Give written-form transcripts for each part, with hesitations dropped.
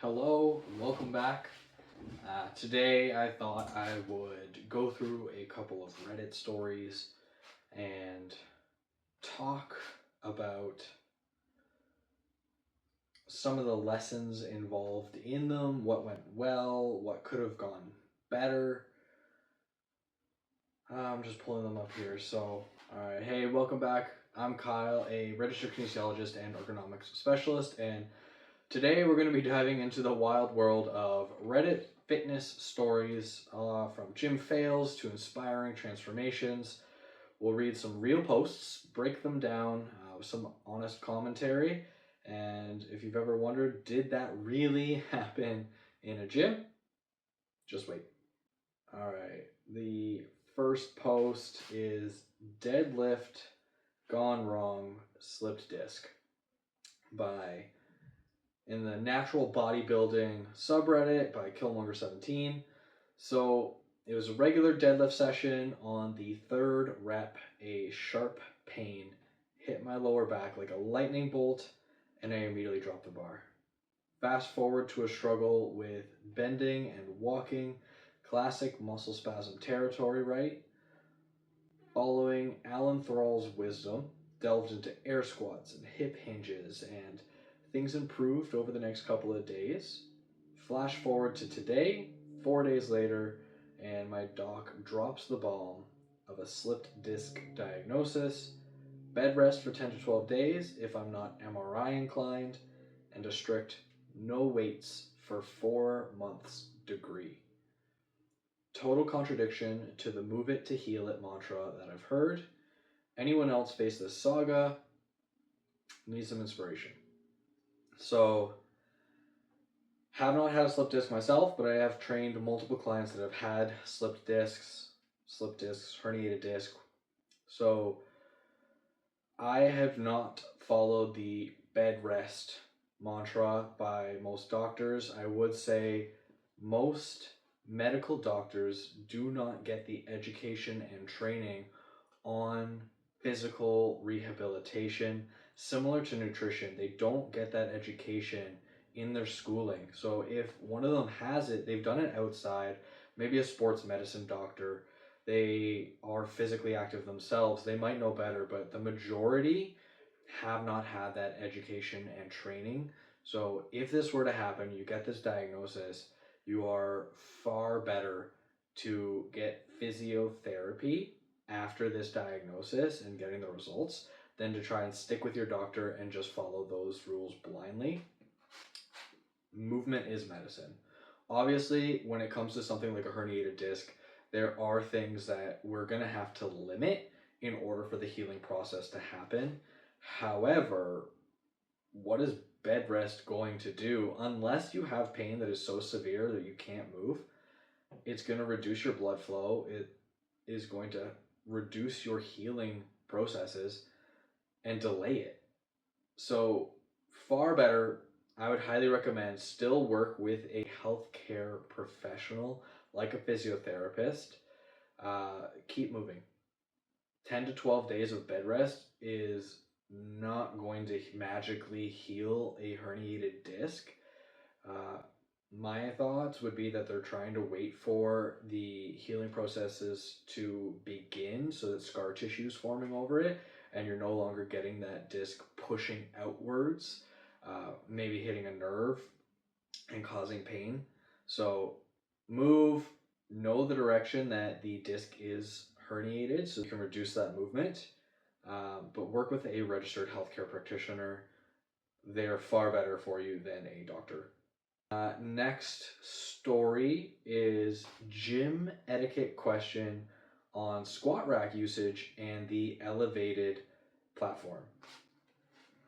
Hello, welcome back. Today I thought I would go through a couple of Reddit stories and talk about some of the lessons involved in them, what went well, what could have gone better. I'm just pulling them up here. Alright, hey, welcome back. I'm Kyle, a registered kinesiologist and ergonomics specialist, and today we're going to be diving into the wild world of Reddit fitness stories, from gym fails to inspiring transformations. We'll read some real posts, break them down with some honest commentary, and if you've ever wondered, did that really happen in a gym? Just wait. All right, the first post is deadlift gone wrong, slipped disc by in the natural bodybuilding subreddit by Killmonger17. So it was a regular deadlift session. On the third rep, a sharp pain hit my lower back like a lightning bolt, and I immediately dropped the bar. Fast forward to a struggle with bending and walking, classic muscle spasm territory, right? Following Alan Thrall's wisdom, delved into air squats and hip hinges, and things improved over the next couple of days. Flash forward to today, 4 days later, and my doc drops the bomb of a slipped disc diagnosis, bed rest for 10 to 12 days if I'm not MRI inclined, and a strict no weights for 4 months degree. Total contradiction to the move it to heal it mantra that I've heard. Anyone else face this saga needs some inspiration. So, have not had a slip disc myself, but I have trained multiple clients that have had slipped discs, herniated disc. So, I have not followed the bed rest mantra by most doctors. I would say most medical doctors do not get the education and training on physical rehabilitation. Similar to nutrition, they don't get that education in their schooling. So if one of them has it, they've done it outside, maybe a sports medicine doctor, they are physically active themselves, they might know better, but the majority have not had that education and training. So if this were to happen, you get this diagnosis, you are far better to get physiotherapy after this diagnosis and getting the results than to try and stick with your doctor and just follow those rules blindly. Movement is medicine. Obviously, when it comes to something like a herniated disc, there are things that we're going to have to limit in order for the healing process to happen. However, what is bed rest going to do unless you have pain that is so severe that you can't move? It's going to reduce your blood flow. It is going to reduce your healing processes and delay it. So, far better, I would highly recommend still work with a healthcare professional like a physiotherapist. Keep moving. 10 to 12 days of bed rest is not going to magically heal a herniated disc. My thoughts would be that they're trying to wait for the healing processes to begin so that scar tissue is forming over it and you're no longer getting that disc pushing outwards, maybe hitting a nerve and causing pain. So move, know the direction that the disc is herniated so you can reduce that movement, but work with a registered healthcare practitioner. They're far better for you than a doctor. Next story is gym etiquette question on squat rack usage and the elevated platform.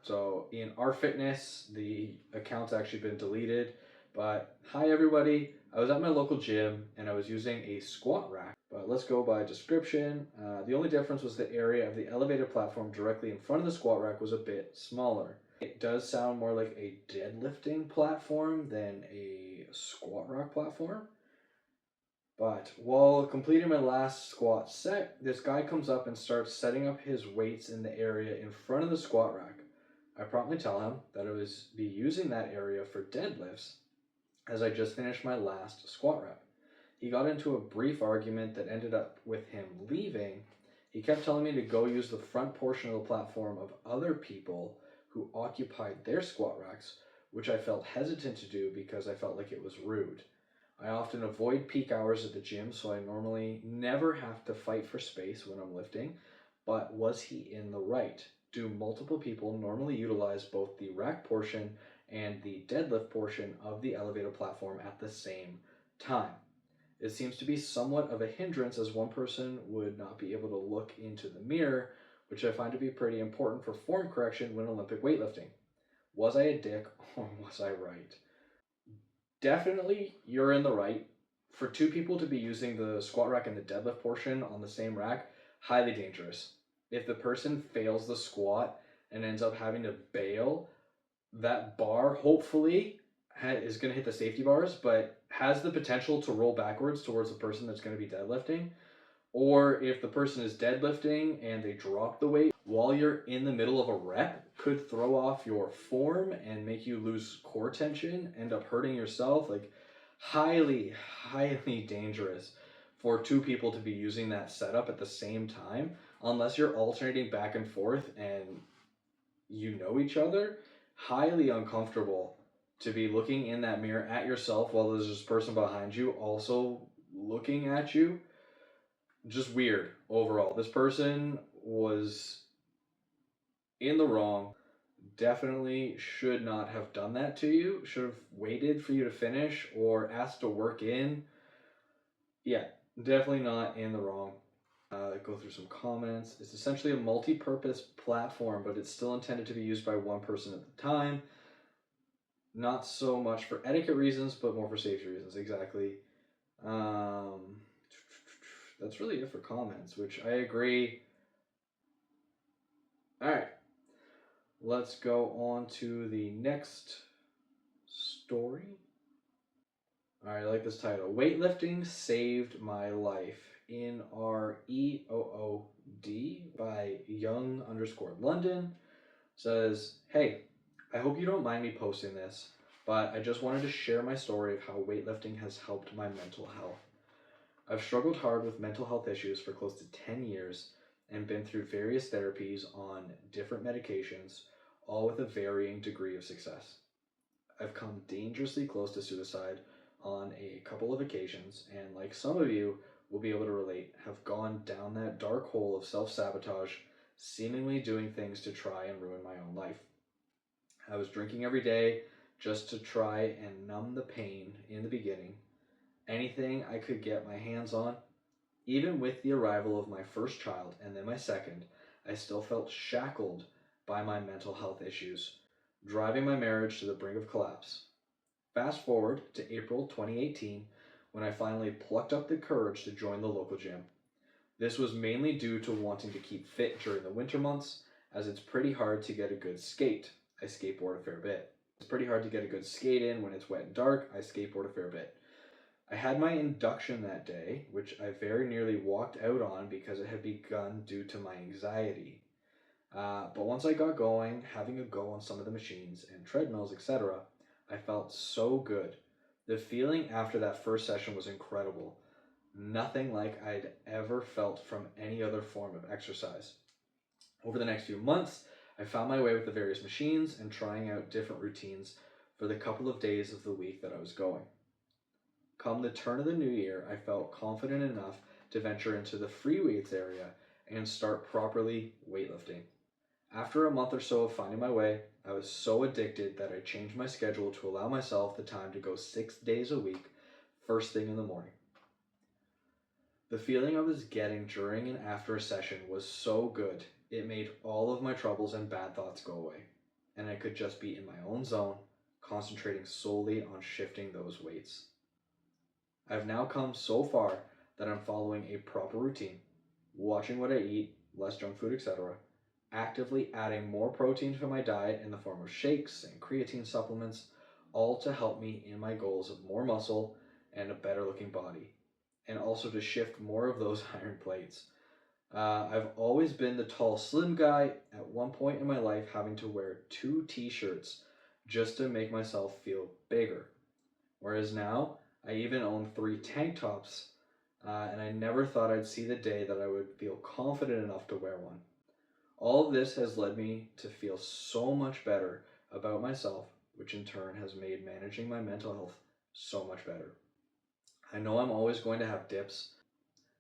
So in our fitness, the account's actually been deleted, but hi everybody. I was at my local gym and I was using a squat rack, but let's go by description. The only difference was the area of the elevated platform directly in front of the squat rack was a bit smaller. It does sound more like a deadlifting platform than a squat rack platform. But while completing my last squat set, this guy comes up and starts setting up his weights in the area in front of the squat rack. I promptly tell him that I was be using that area for deadlifts as I just finished my last squat rep. He got into a brief argument that ended up with him leaving. He kept telling me to go use the front portion of the platform of other people who occupied their squat racks, which I felt hesitant to do because I felt like it was rude. I often avoid peak hours at the gym, so I normally never have to fight for space when I'm lifting. But was he in the right? Do multiple people normally utilize both the rack portion and the deadlift portion of the elevated platform at the same time? It seems to be somewhat of a hindrance as one person would not be able to look into the mirror, which I find to be pretty important for form correction when Olympic weightlifting. Was I a dick or was I right? Definitely, you're in the right. For two people to be using the squat rack and the deadlift portion on the same rack, highly dangerous. If the person fails the squat and ends up having to bail, that bar hopefully is going to hit the safety bars, but has the potential to roll backwards towards the person that's going to be deadlifting. Or if the person is deadlifting and they drop the weight while you're in the middle of a rep, could throw off your form and make you lose core tension, end up hurting yourself. Like, highly, highly dangerous for two people to be using that setup at the same time, unless you're alternating back and forth and you know each other. Highly uncomfortable to be looking in that mirror at yourself while there's this person behind you also looking at you. Just weird overall. This person was in the wrong. Definitely should not have done that to you. Should have waited for you to finish or asked to work in. Yeah, definitely not in the wrong. Go through some comments. It's essentially a multi-purpose platform, but it's still intended to be used by one person at the time. Not so much for etiquette reasons, but more for safety reasons. Exactly. That's really it for comments, which I agree. All right, let's go on to the next story. All right, I like this title. Weightlifting saved my life in our EOOD by young_London. Says, hey, I hope you don't mind me posting this, but I just wanted to share my story of how weightlifting has helped my mental health. I've struggled hard with mental health issues for close to 10 years and been through various therapies on different medications, all with a varying degree of success. I've come dangerously close to suicide on a couple of occasions, and like some of you will be able to relate, have gone down that dark hole of self-sabotage, seemingly doing things to try and ruin my own life. I was drinking every day just to try and numb the pain in the beginning. Anything I could get my hands on. Even with the arrival of my first child and then my second, I still felt shackled by my mental health issues, driving my marriage to the brink of collapse. Fast forward to April 2018, when I finally plucked up the courage to join the local gym. This was mainly due to wanting to keep fit during the winter months, as it's pretty hard to get a good skate. I skateboard a fair bit. It's pretty hard to get a good skate in when it's wet and dark. I skateboard a fair bit. I had my induction that day, which I very nearly walked out on because it had begun due to my anxiety. But once I got going, having a go on some of the machines and treadmills, etc., I felt so good. The feeling after that first session was incredible. Nothing like I'd ever felt from any other form of exercise. Over the next few months, I found my way with the various machines and trying out different routines for the couple of days of the week that I was going. Come the turn of the new year, I felt confident enough to venture into the free weights area and start properly weightlifting. After a month or so of finding my way, I was so addicted that I changed my schedule to allow myself the time to go 6 days a week, first thing in the morning. The feeling I was getting during and after a session was so good, it made all of my troubles and bad thoughts go away, and I could just be in my own zone, concentrating solely on shifting those weights. I've now come so far that I'm following a proper routine, watching what I eat, less junk food, etc., actively adding more protein to my diet in the form of shakes and creatine supplements, all to help me in my goals of more muscle and a better looking body, and also to shift more of those iron plates. I've always been the tall, slim guy, at one point in my life having to wear 2 t-shirts just to make myself feel bigger. Whereas now, I even own 3 tank tops, and I never thought I'd see the day that I would feel confident enough to wear one. All of this has led me to feel so much better about myself, which in turn has made managing my mental health so much better. I know I'm always going to have dips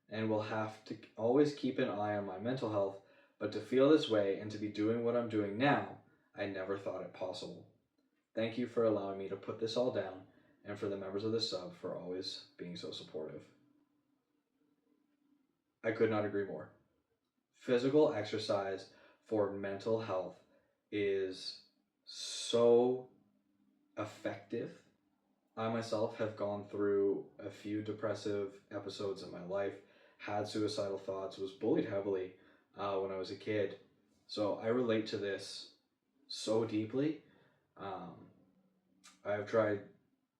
and will have to always keep an eye on my mental health, but to feel this way and to be doing what I'm doing now, I never thought it possible. Thank you for allowing me to put this all down, and for the members of the sub for always being so supportive. I could not agree more. Physical exercise for mental health is so effective. I myself have gone through a few depressive episodes in my life, had suicidal thoughts, was bullied heavily when I was a kid. So I relate to this so deeply. Um, I've tried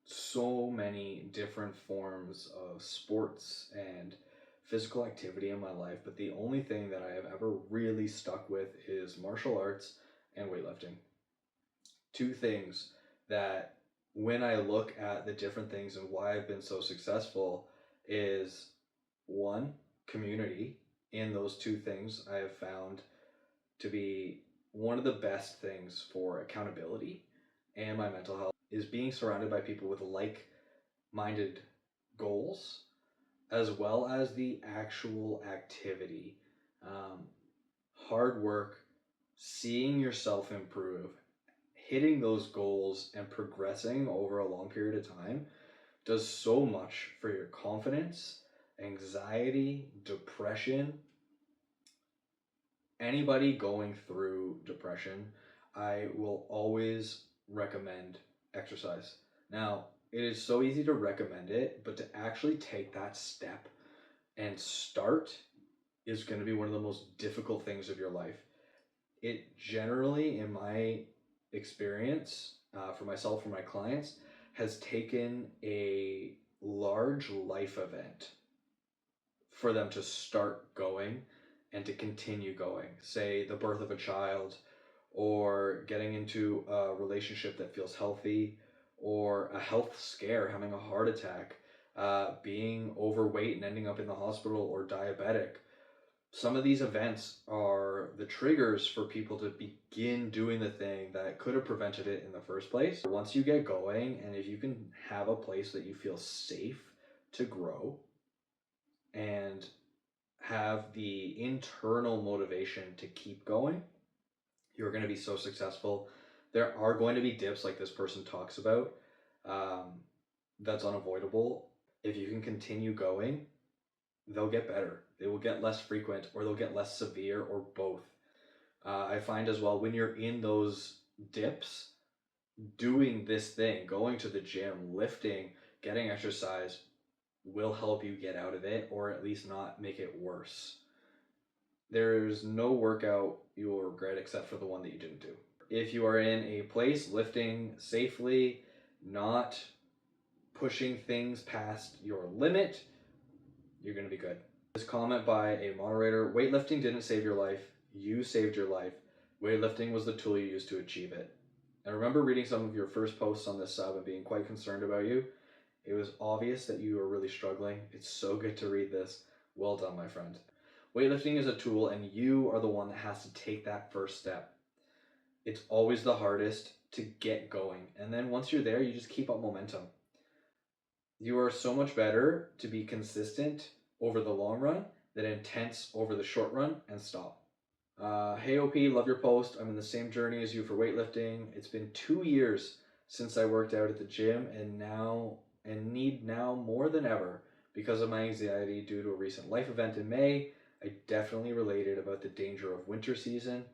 so many different forms of sports and physical activity in my life, but the only thing that I have ever really stuck with is martial arts and weightlifting. Two things that, when I look at the different things and why I've been so successful, is one, community. In those two things, I have found to be one of the best things for accountability and my mental health is being surrounded by people with like-minded goals, as well as the actual activity. Um, Hard work, seeing yourself improve, hitting those goals, and progressing over a long period of time does so much for your confidence, anxiety, depression. Anybody going through depression, I will always recommend exercise. Now, it is so easy to recommend it, but to actually take that step and start is going to be one of the most difficult things of your life. It generally, in my experience, for myself, for my clients, has taken a large life event for them to start going and to continue going. Say the birth of a child, or getting into a relationship that feels healthy, or a health scare, having a heart attack, being overweight and ending up in the hospital, or diabetic. Some of these events are the triggers for people to begin doing the thing that could have prevented it in the first place. Once you get going, and if you can have a place that you feel safe to grow and have the internal motivation to keep going, you're going to be so successful. There are going to be dips like this person talks about. That's unavoidable. If you can continue going, they'll get better. They will get less frequent, or they'll get less severe, or both. I find as well, when you're in those dips, doing this thing, going to the gym, lifting, getting exercise, will help you get out of it, or at least not make it worse. There's no workout you will regret except for the one that you didn't do. If you are in a place lifting safely, not pushing things past your limit, you're going to be good. This comment by a moderator: weightlifting didn't save your life, you saved your life. Weightlifting was the tool you used to achieve it. I remember reading some of your first posts on this sub and being quite concerned about you. It was obvious that you were really struggling. It's so good to read this. Well done, my friend. Weightlifting is a tool, and you are the one that has to take that first step. It's always the hardest to get going, and then once you're there, you just keep up momentum. You are so much better to be consistent over the long run than intense over the short run and stop. Hey OP, love your post. I'm in the same journey as you for weightlifting. It's been 2 years since I worked out at the gym, and need now more than ever because of my anxiety due to a recent life event in May. I definitely related about the danger of winter season,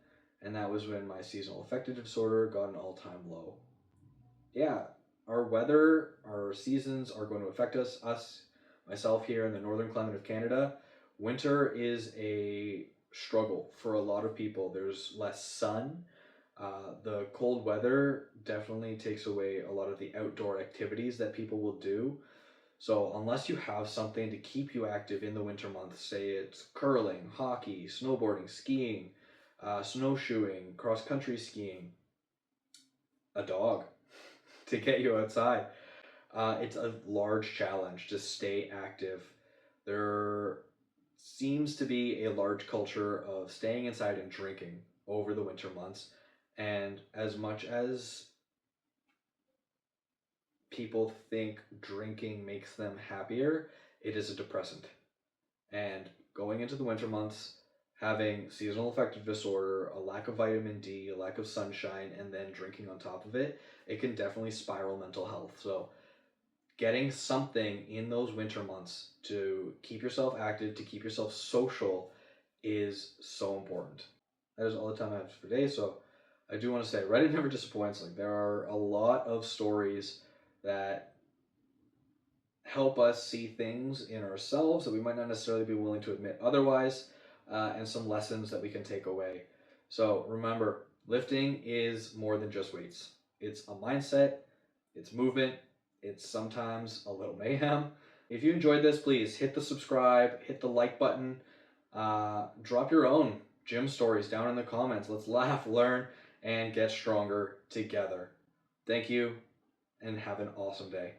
and that was when my seasonal affective disorder got an all-time low. Yeah, our weather, our seasons are going to affect us, myself here in the northern climate of Canada. Winter is a struggle for a lot of people. There's less sun. The cold weather definitely takes away a lot of the outdoor activities that people will do. So unless you have something to keep you active in the winter months, say it's curling, hockey, snowboarding, skiing, snowshoeing, cross-country skiing, a dog to get you outside, It's a large challenge to stay active. There seems to be a large culture of staying inside and drinking over the winter months. And as much as people think drinking makes them happier, it is a depressant. And going into the winter months, having seasonal affective disorder, a lack of vitamin D, a lack of sunshine, and then drinking on top of it, it can definitely spiral mental health. So, getting something in those winter months to keep yourself active, to keep yourself social, is so important. That is all the time I have for today. So, I do want to say Reddit never disappoints. Like, there are a lot of stories that help us see things in ourselves that we might not necessarily be willing to admit otherwise, and some lessons that we can take away. So remember, lifting is more than just weights. It's a mindset, it's movement, it's sometimes a little mayhem. If you enjoyed this, please hit the subscribe, hit the like button, drop your own gym stories down in the comments. Let's laugh, learn, and get stronger together. Thank you, and have an awesome day.